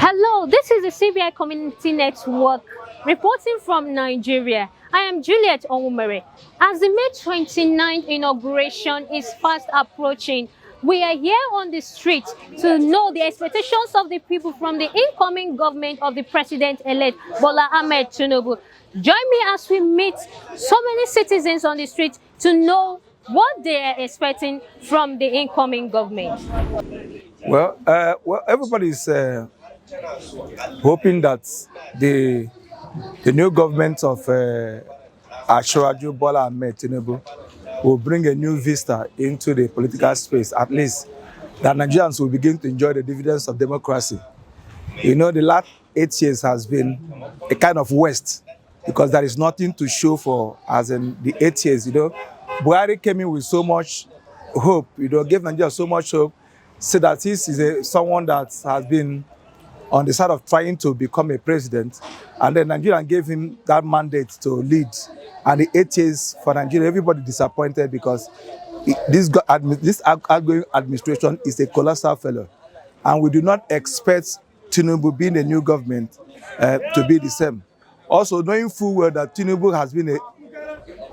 Hello, this is the CBI Community Network reporting from Nigeria. I am Juliet Onwumere. As the May 29th inauguration is fast approaching, we are here on the street to know the expectations of the people from the incoming government of the President-elect Bola Ahmed Tinubu. Join me as we meet so many citizens on the street to know what they are expecting from the incoming government. Well, everybody's hoping that the new government of Ashwaju Bola Ahmed Tinubu will bring a new vista into the political space. At least that Nigerians will begin to enjoy the dividends of democracy. You know, the last 8 years has been a kind of waste because there is nothing to show for as in the 8 years. You know, Buhari came in with so much hope. You know, gave Nigeria so much hope. Said that this is someone that has been on the side of trying to become a president, and then Nigeria gave him that mandate to lead. And the 8 years for Nigeria, everybody disappointed because this outgoing administration is a colossal failure, and we do not expect Tinubu being a new government to be the same. Also, knowing full well that Tinubu has been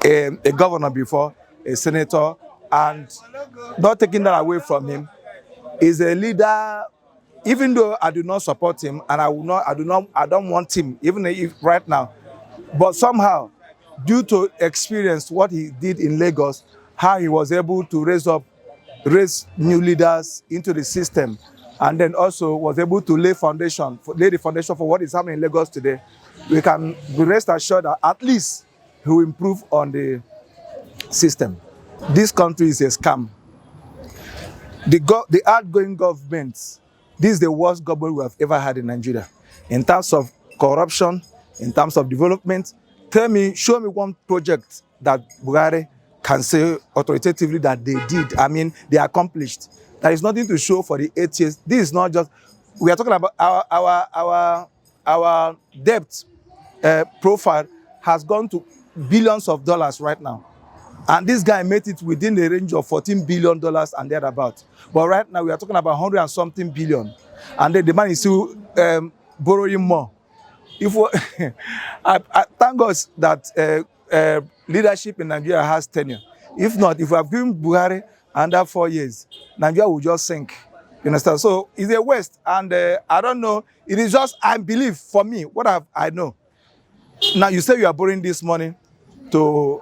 a governor before, a senator, and not taking that away from him, is a leader. Even though I do not support him, and I don't want him, even if right now, but somehow, due to experience what he did in Lagos, how he was able to raise new leaders into the system, and then also was able to lay the foundation for what is happening in Lagos today, we can be rest assured that at least he will improve on the system. This country is a scam. The outgoing government, this is the worst government we have ever had in Nigeria. In terms of corruption, in terms of development, show me one project that Buhari can say authoritatively that they did. I mean, they accomplished. There is nothing to show for the 8 years. This is not just, we are talking about our debt profile has gone to billions of dollars right now. And this guy made it within the range of $14 billion and thereabout. But right now we are talking about 100 and something billion. And then the man is still borrowing more. If I thank God that leadership in Nigeria has tenure. If not, if we have given Buhari under 4 years, Nigeria will just sink. You understand? So it's a waste. And I don't know. It is just, I believe, for me, I know. Now you say you are borrowing this money to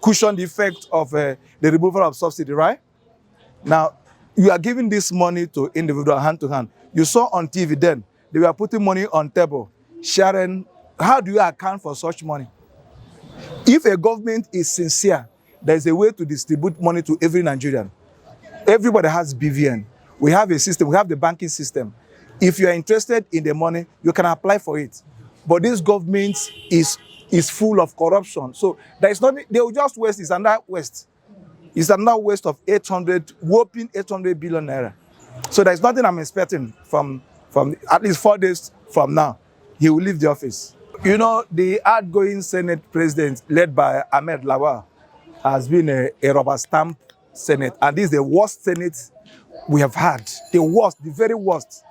cushion the effect of the removal of subsidy, right? Now, you are giving this money to individual hand to hand. You saw on TV then, they were putting money on table, sharing. How do you account for such money? If a government is sincere, there's a way to distribute money to every Nigerian. Everybody has BVN. We have a system, we have the banking system. If you are interested in the money, you can apply for it. But this government is full of corruption. So there is nothing, they will just waste. It's another waste. It's another waste of whopping 800 billion naira. So there's nothing I'm expecting from at least 4 days from now. He will leave the office. You know, the outgoing Senate president led by Ahmed Lawal has been a rubber stamp Senate. And this is the worst Senate we have had. The worst, the very worst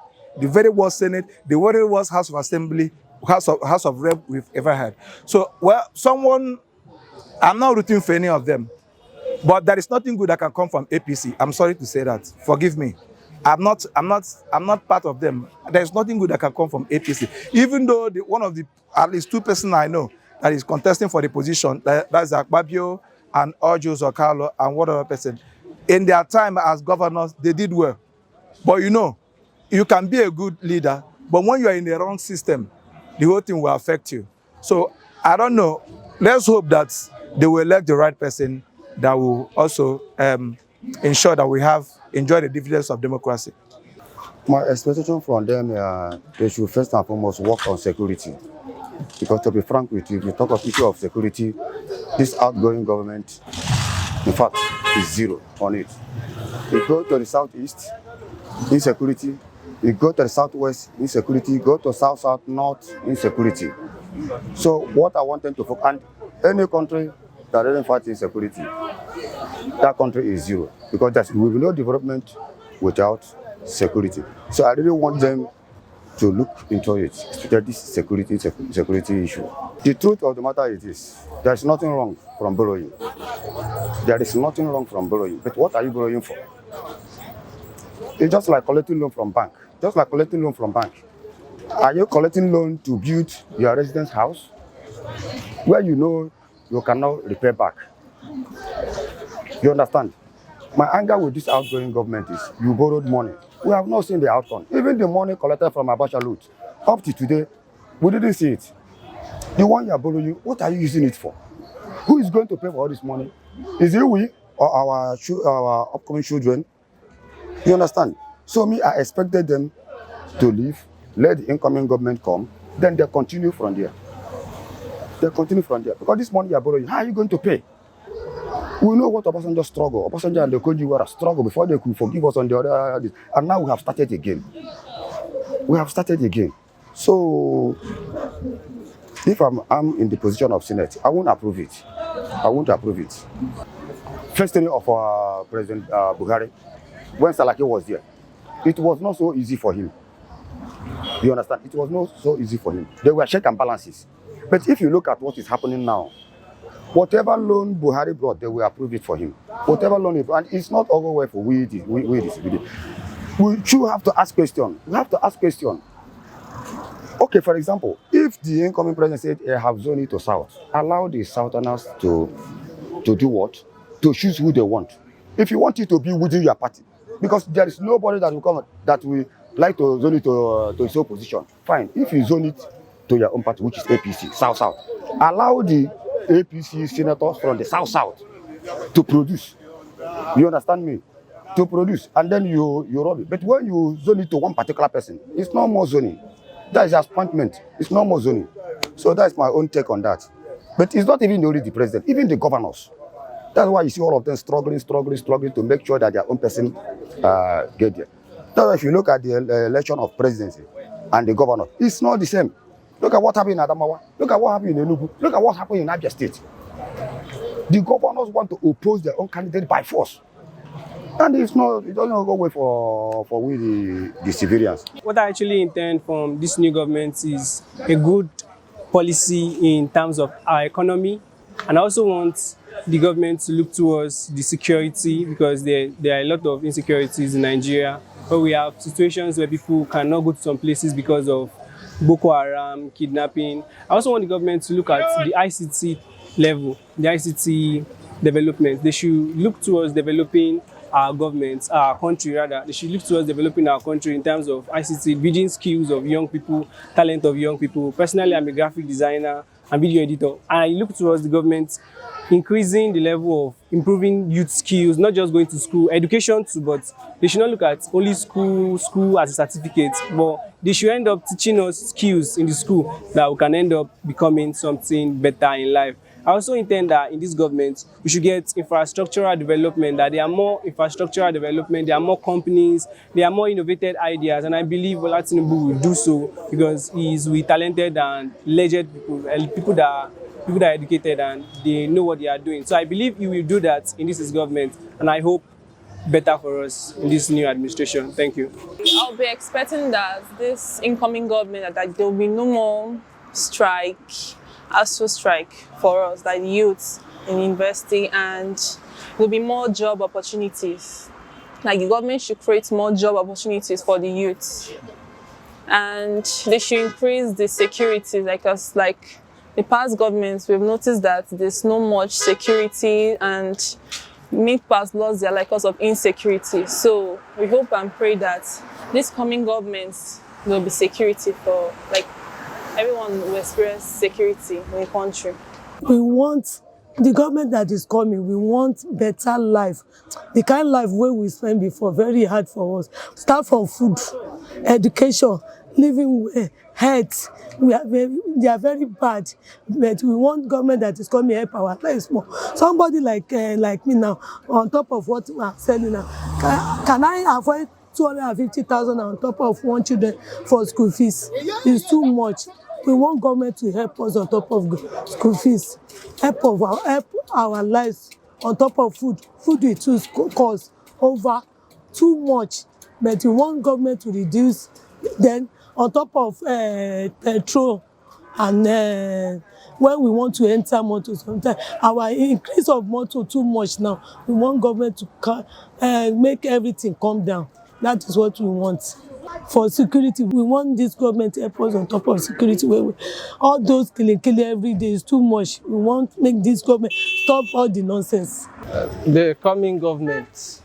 Senate, the very worst House of Assembly, House of Rep we've ever had. So, well, I'm not rooting for any of them, but there is nothing good that can come from APC. I'm sorry to say that. Forgive me. I'm not part of them. There is nothing good that can come from APC. Even though one of the at least 2 persons I know that is contesting for the position, that's Akpabio and Ojo Zokalo and one other person. In their time as governors, they did well. But you know, you can be a good leader, but when you are in the wrong system, the whole thing will affect you. So I don't know. Let's hope that they will elect the right person that will also ensure that we enjoy the dividends of democracy. My expectation from them, they should first and foremost work on security. Because to be frank with you, if you talk of issue of security, this outgoing government, in fact, is zero on it. You go to the southeast, insecurity. You go to the southwest, insecurity. Go to south, north, insecurity. So what I want them to focus on, any country that doesn't fight insecurity, that country is zero. Because there will be no development without security. So I really want them to look into it, especially this security issue. The truth of the matter is this: there is nothing wrong from borrowing. There is nothing wrong from borrowing. But what are you borrowing for? It's just like collecting loan from bank. Just like collecting loan from bank. Are you collecting loan to build your residence house, where you know you cannot repay back? You understand? My anger with this outgoing government is you borrowed money. We have not seen the outcome. Even the money collected from Abacha loot, up to today, we didn't see it. The one you are borrowing, what are you using it for? Who is going to pay for all this money? Is it we or our upcoming children? You understand? So me, I expected them to leave, let the incoming government come, then they continue from there. They continue from there. Because this money you are borrowing, how are you going to pay? We know what Obasanjo struggle. Obasanjo and the Koji were a struggle before they could forgive us on the other. And now we have started again. We have started again. So, if I'm in the position of Senate, I won't approve it. I won't approve it. First thing of President Buhari, when Salaki was there, it was not so easy for him. You understand? It was not so easy for him. There were check and balances. But if you look at what is happening now, whatever loan Buhari brought, they will approve it for him. Whatever loan, and it's not all way for we should have to ask questions. We have to ask questions. Okay, for example, if the incoming president said, I have zoned it to South, allow the Southerners to do what? To choose who they want. If you want it to be within your party, because there is nobody that will come that will like to zone it to his own position. Fine. If you zone it to your own party, which is APC, South, allow the APC senators from the South to produce. You understand me? To produce, and then you rob it. But when you zone it to one particular person, it's no more zoning. That is appointment. It's no more zoning. So that's my own take on that. But it's not even only the president, even the governors. That's why you see all of them struggling to make sure that their own person get there. Now, if you look at the election of presidency and the governor, it's not the same. Look at what happened in Adamawa. Look at what happened in Enugu. Look at what happened in Abia State. The governors want to oppose their own candidate by force. And it doesn't go away for we, the civilians. What I actually intend from this new government is a good policy in terms of our economy. And I also want the government to look towards the security, because there are a lot of insecurities in Nigeria, where we have situations where people cannot go to some places because of Boko Haram, kidnapping. I also want the government to look at the ICT level, the ICT development. They should look towards developing our government, our country rather. They should look towards developing our country in terms of ICT, building skills of young people, talent of young people. Personally, I'm a graphic designer and video editor. And I look towards the government increasing the level of improving youth skills, not just going to school, education too, but they should not look at only school as a certificate, but they should end up teaching us skills in the school that we can end up becoming something better in life. I also intend that in this government, we should get infrastructural development, that there are more infrastructural development, there are more companies, there are more innovative ideas, and I believe Bola Tinubu will do so because he is with talented and legend people that are educated and they know what they are doing. So I believe he will do that in this government, and I hope better for us in this new administration. Thank you. I'll be expecting that this incoming government, that there will be no more strike for us, like youth in university, and there will be more job opportunities. Like the government should create more job opportunities for the youth, and they should increase the security. Like the past governments, we've noticed that there's no much security, and many past laws are like cause of insecurity. So we hope and pray that this coming governments will be security for everyone will experience security in the country. We want the government that is coming, we want better life. The kind of life where we spend before, very hard for us. Start from food, education, living, health. They are very bad. But we want government that is coming help our lives more. Somebody like me now, on top of what we are selling now, can I avoid 250,000 on top of one children for school fees? It's too much. We want government to help us on top of school fees, help our lives on top of food. Food will too cost over too much, but we want government to reduce. Then on top of petrol and when we want to enter motor sometimes our increase of motor too much now. We want government to make everything come down. That is what we want. For security, we want this government to help us on top of security. All those killing every day is too much. We want to make this government stop all the nonsense. The coming government,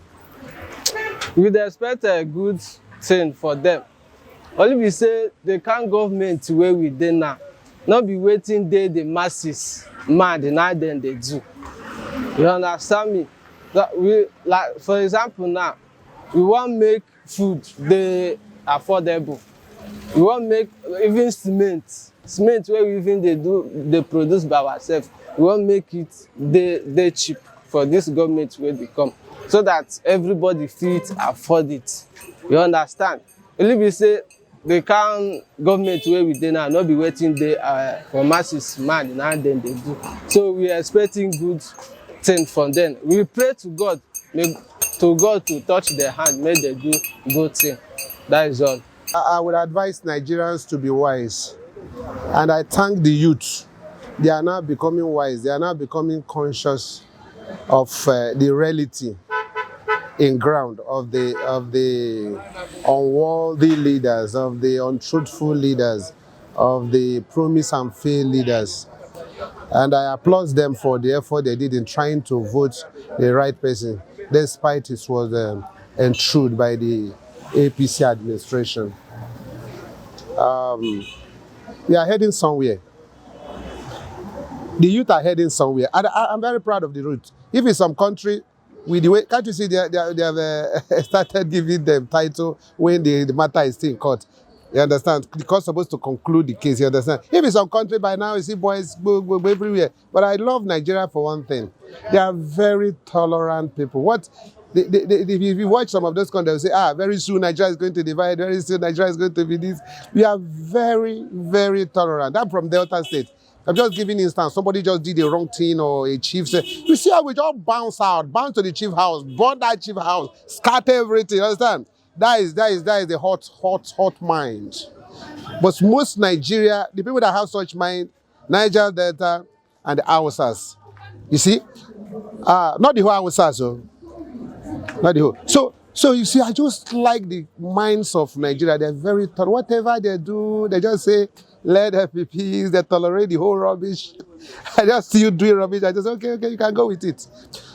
we dey expect a good thing for them. Only be say the kind government wey we dey now, no be wetin dey the masses mad na dem dey do. You understand me? That we, like for example now, we wan make food dey affordable. We wan make even cement wey we even dey produce by ourselves. We wan make it dey cheap for this government wey dey come, so that everybody fit afford it. You understand? Only be say the kind government wey we dey now no be wetin dey for masses man na dem dey do. So we are expecting good thing from them. We pray to God, to touch their hand, make them do good thing. That is all. I would advise Nigerians to be wise, and I thank the youth. They are now becoming wise. They are now becoming conscious of the reality in ground of the unworthy leaders, of the untruthful leaders, of the promise and fail leaders. And I applaud them for the effort they did in trying to vote the right person, despite it was intrude by the APC administration. We are heading somewhere. The youth are heading somewhere. And I'm very proud of the youth. If in some country, with the way, can't you see they have started giving them title when the matter is still in court? You understand? The court's supposed to conclude the case, you understand? If in some country by now, you see boys go everywhere. But I love Nigeria for one thing. They are very tolerant people. If you watch some of those countries, they'll say, very soon Nigeria is going to divide, very soon Nigeria is going to be this. We are very, very tolerant. I'm from Delta State. I'm just giving instance. Somebody just did the wrong thing or a chief said, you see how we just bounce to the chief house, burn that chief house, scatter everything, you understand? That is the hot mind. But most Nigeria, the people that have such mind, Niger Delta and the Hausas. You see? Not the whole Hausas, so. Not the whole. So you see, I just like the minds of Nigeria. They're very tolerant. Whatever they do, they just say, let there be peace. They tolerate the whole rubbish. I just see you doing rubbish. I just say, okay, you can go with it.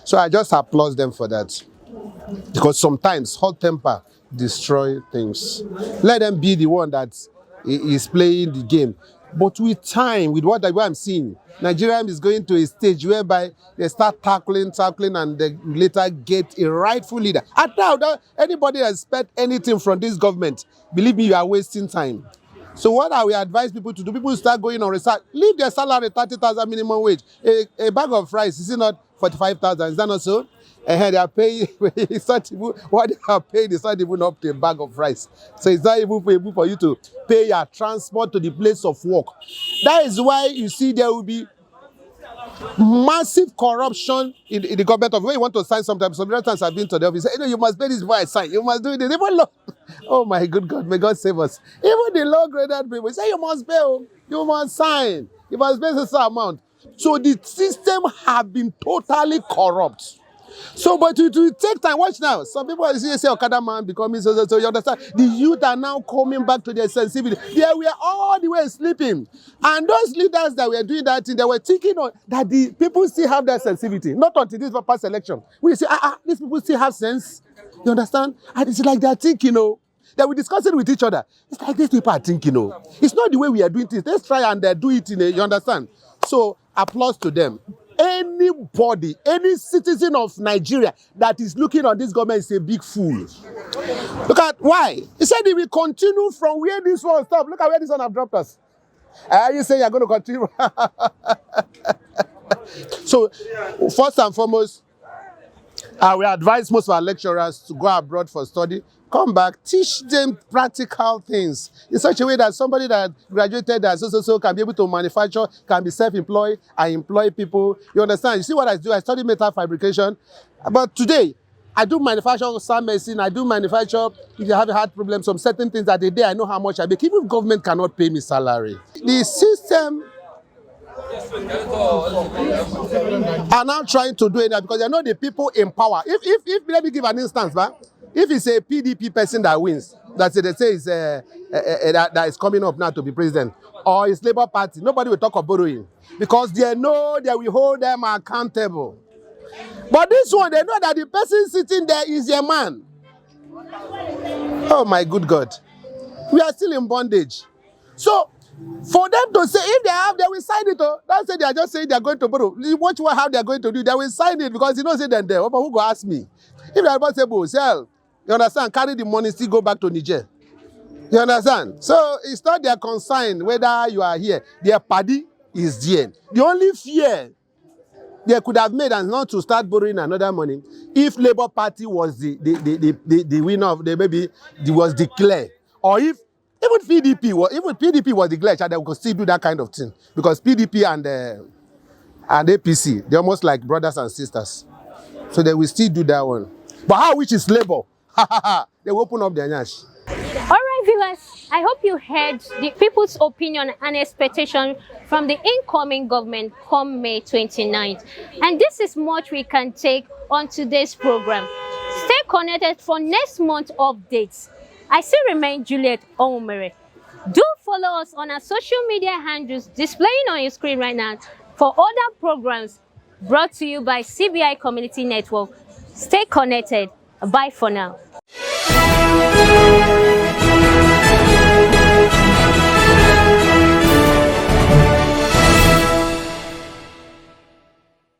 So I just applaud them for that. Because sometimes hot temper destroy things. Let them be the one that is playing the game. But with time, with what I'm seeing, Nigeria is going to a stage whereby they start tackling, and they later get a rightful leader. I doubt anybody expect anything from this government. Believe me, you are wasting time. So what I will advise people to do, people start going on research, leave their salary 30,000 minimum wage. A bag of rice, is it not 45,000? Is that not so? And they are paying, what they are paying is not even up to a bag of rice. So it's not even able for you to pay your transport to the place of work. That is why you see there will be massive corruption in the government of when you want to sign sometimes. Some times I've been to the office, say, you must pay this before I sign. You must do it. Even low. Oh my good God, may God save us. Even the low-graded people say you must pay, you must sign, you must pay this amount. So the system have been totally corrupt. So, but it will take time. Watch now. Some people say Okada man becoming so you understand. The youth are now coming back to their sensibility. They were all the way sleeping. And those leaders that were doing that thing, they were thinking that the people still have that sensitivity. Not until this past election. We say, these people still have sense. You understand? And it's like they're thinking, they will discuss it with each other. It's like these people are thinking, it's not the way we are doing things. Let's try and do it you understand? So, applause to them. Anybody, any citizen of Nigeria that is looking on this government is a big fool. Look at why. He said he will continue from where this one stopped. Look at where this one have dropped us. You say you're going to continue. So, first and foremost, I will advise most of our lecturers to go abroad for study. Come back, teach them practical things in such a way that somebody that graduated as so can be able to manufacture, can be self-employed and employ people. You understand? You see what I do? I study metal fabrication. But today, I do manufacture some medicine, I do manufacture, if you have a heart problem, some certain things that the day I know how much I make, even if government cannot pay me salary. The system are now trying to do it because they know the people in power. If let me give an instance, man. If it's a PDP person that wins, that they say is that is coming up now to be president, or it's Labour Party, nobody will talk of borrowing because they know they will hold them accountable. But this one, they know that the person sitting there is a man. Oh my good God. We are still in bondage. So, for them to say, if they have, they will sign it. Oh. Don't say they are just saying they are going to borrow. Watch how they are going to do. They will sign it because you don't say them there. But who go ask me? If they are about to say, sell, you understand, carry the money, still go back to Niger. You understand? So, it's not their concern whether you are here. Their party is there. The only fear they could have made and not to start borrowing another money if Labour Party was the winner of the maybe it was declared, or if even PDP was declared, they could still do that kind of thing because PDP and APC, they're almost like brothers and sisters, so they will still do that one. But how which is Labour? They will open up their nyash. All right, viewers, I hope you heard the people's opinion and expectation from the incoming government come May 29th. And this is much we can take on today's program. Stay connected for next month updates. I still remain Juliet Omere. Do follow us on our social media handles displaying on your screen right now for other programs brought to you by CBI Community Network. Stay connected. Bye for now.